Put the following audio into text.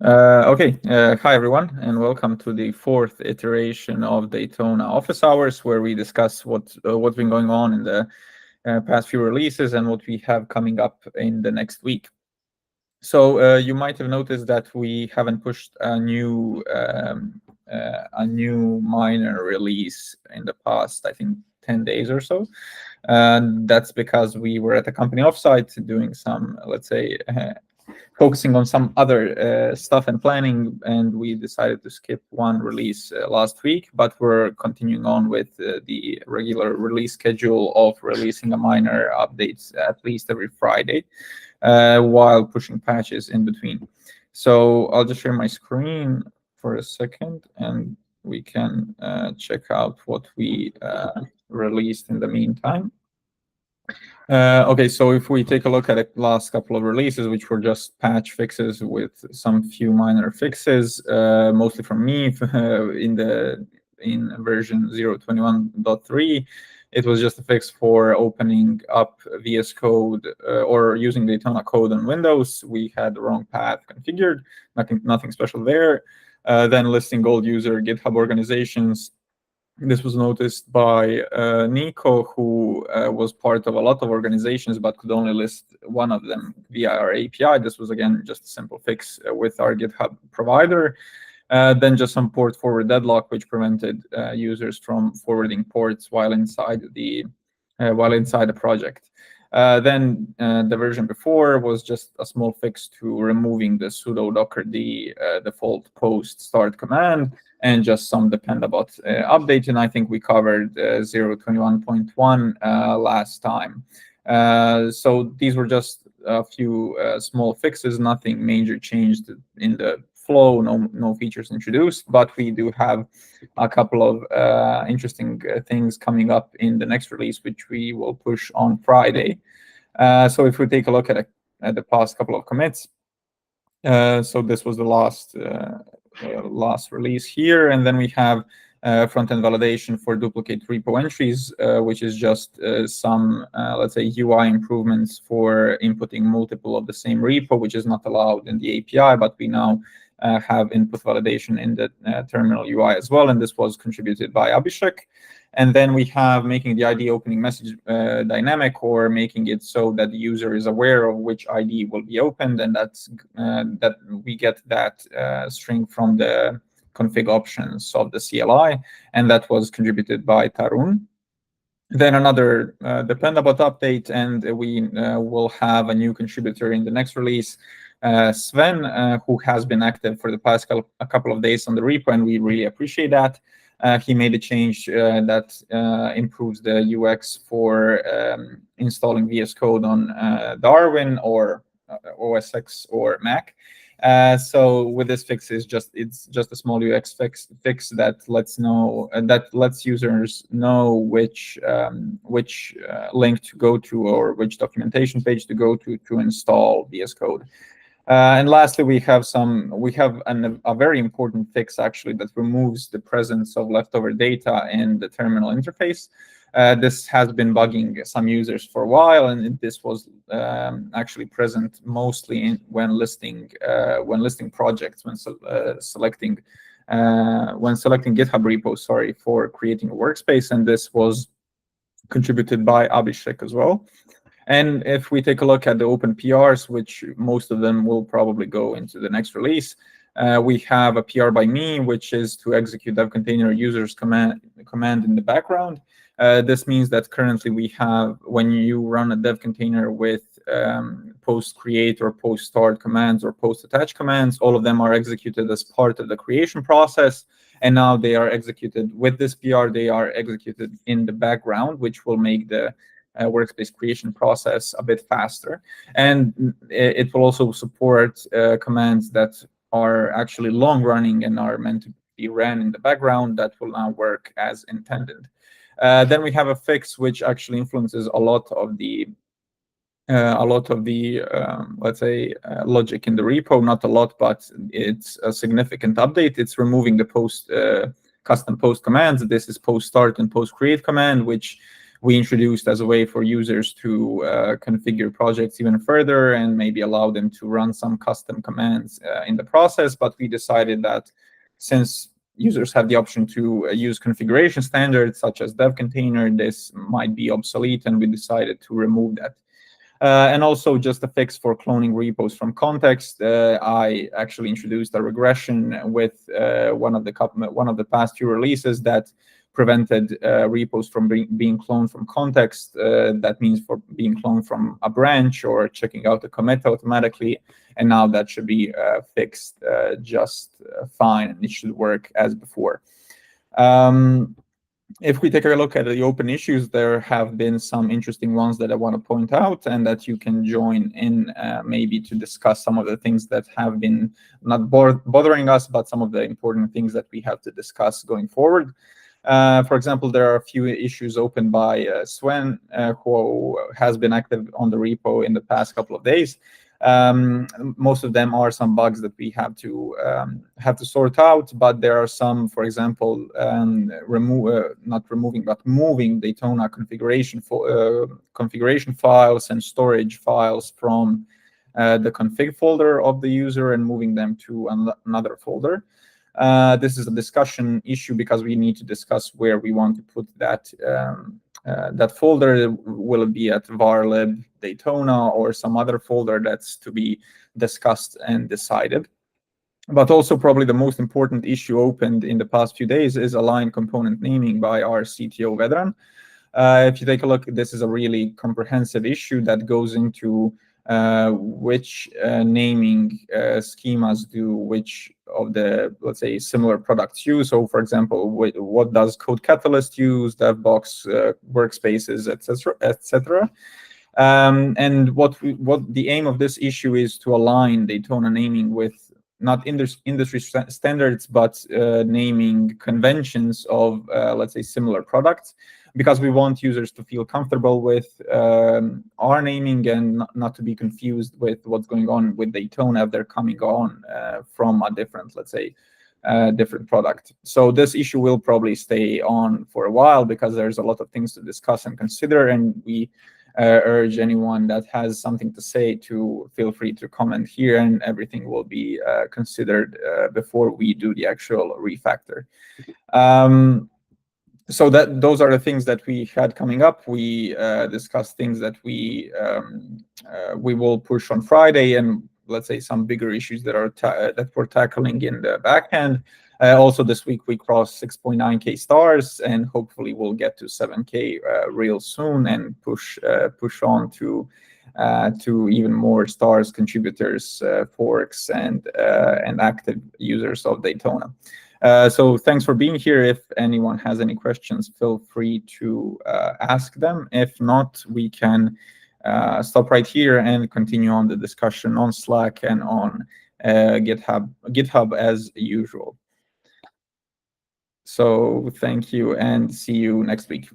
Hi everyone, and welcome to the fourth iteration of Daytona Office Hours, where we discuss what's been going on in the past few releases and what we have coming up in the next week. So you might have noticed that we haven't pushed a new minor release in the past, I think, 10 days or so. And that's because we were at a company offsite doing some, let's say, focusing on some other stuff and planning, and we decided to skip one release last week, but we're continuing on with the regular release schedule of releasing a minor updates at least every Friday, while pushing patches in between. So I'll just share my screen for a second, and we can check out what we released in the meantime. Okay, so if we take a look at the last couple of releases, which were just patch fixes with some few minor fixes, mostly from me in version 0.21.3, it was just a fix for opening up VS Code or using Daytona code on Windows. We had the wrong path configured, nothing special there. Then listing old user GitHub organizations. This was noticed by Nico, who was part of a lot of organizations, but could only list one of them via our API. This was, again, just a simple fix with our GitHub provider. Then just some port forward deadlock, which prevented users from forwarding ports while inside the project. Then the version before was just a small fix to removing the sudo dockerd default post start command, and just some dependabot update. And I think we covered 0.21.1 last time. So these were just a few small fixes, nothing major changed in the flow, no features introduced, but we do have a couple of interesting things coming up in the next release, which we will push on Friday. So if we take a look at the past couple of commits, so this was the last release here, and then we have front-end validation for duplicate repo entries, which is just some, let's say, UI improvements for inputting multiple of the same repo, which is not allowed in the API, but we now have input validation in the terminal UI as well, and this was contributed by Abhishek. And then we have making the ID opening message dynamic, or making it so that the user is aware of which ID will be opened, and that we get that string from the config options of the CLI, and that was contributed by Tarun. Then another dependabot update, and we will have a new contributor in the next release, Sven, who has been active for the past couple of days on the repo, and we really appreciate that. He made a change that improves the UX for installing VS Code on Darwin or OS X or Mac. So with this fix, it's just a small UX fix that lets users know which link to go to or which documentation page to go to install VS Code. And lastly, we have a very important fix, actually, that removes the presence of leftover data in the terminal interface. This has been bugging some users for a while, and this was actually present mostly when listing projects, when selecting GitHub repos, for creating a workspace, and this was contributed by Abhishek as well. And if we take a look at the open PRs, which most of them will probably go into the next release, we have a PR by me, which is to execute devcontainer users command in the background. This means that currently we have, when you run a devcontainer with post create or post start commands or post attach commands, all of them are executed as part of the creation process. And now they are executed with this PR, they are executed in the background, which will make the workspace creation process a bit faster. And it will also support commands that are actually long running and are meant to be ran in the background that will now work as intended. Then we have a fix which actually influences a lot of the let's say logic in the repo. Not a lot, but it's a significant update. It's removing the custom post commands. This is post start and post create command, which we introduced as a way for users to configure projects even further and maybe allow them to run some custom commands in the process. But we decided that since users have the option to use configuration standards such as devcontainer, this might be obsolete, and we decided to remove that. And also just a fix for cloning repos from context. I actually introduced a regression with one of the past few releases that prevented repos from being cloned from context. That means for being cloned from a branch or checking out the commit automatically. And now that should be fixed just fine, and it should work as before. If we take a look at the open issues, there have been some interesting ones that I want to point out and that you can join in maybe to discuss some of the things that have been not bothering us, but some of the important things that we have to discuss going forward. For example, there are a few issues opened by Sven, who has been active on the repo in the past couple of days. Most of them are some bugs that we have to sort out, but there are some, for example, moving Daytona configuration files and storage files from the config folder of the user and moving them to another folder. This is a discussion issue because we need to discuss where we want to put that that folder. Will it be at varlib Daytona or some other folder? That's to be discussed and decided. But also probably the most important issue opened in the past few days is align component naming by our CTO veteran. If you take a look, this is a really comprehensive issue that goes into which naming schemas do which of the, let's say, similar products use. So, for example, what does Code Catalyst use, DevBox, workspaces, etc., etc. And what the aim of this issue is to align Daytona naming with not industry standards, but naming conventions of, let's say, similar products, because we want users to feel comfortable with our naming and not to be confused with what's going on with Daytona if they're coming on from a different, let's say, different product. So this issue will probably stay on for a while because there's a lot of things to discuss and consider, and we urge anyone that has something to say to feel free to comment here, and everything will be considered before we do the actual refactor. So those are the things that we had coming up. We discussed things that we will push on Friday, and let's say some bigger issues that we're tackling in the backend. Also this week we crossed 6.9K stars, and hopefully we'll get to 7K real soon and push on to even more stars, contributors, forks, and active users of Daytona. So thanks for being here. If anyone has any questions, feel free to ask them. If not, we can stop right here and continue on the discussion on Slack and on GitHub as usual. So thank you, and see you next week.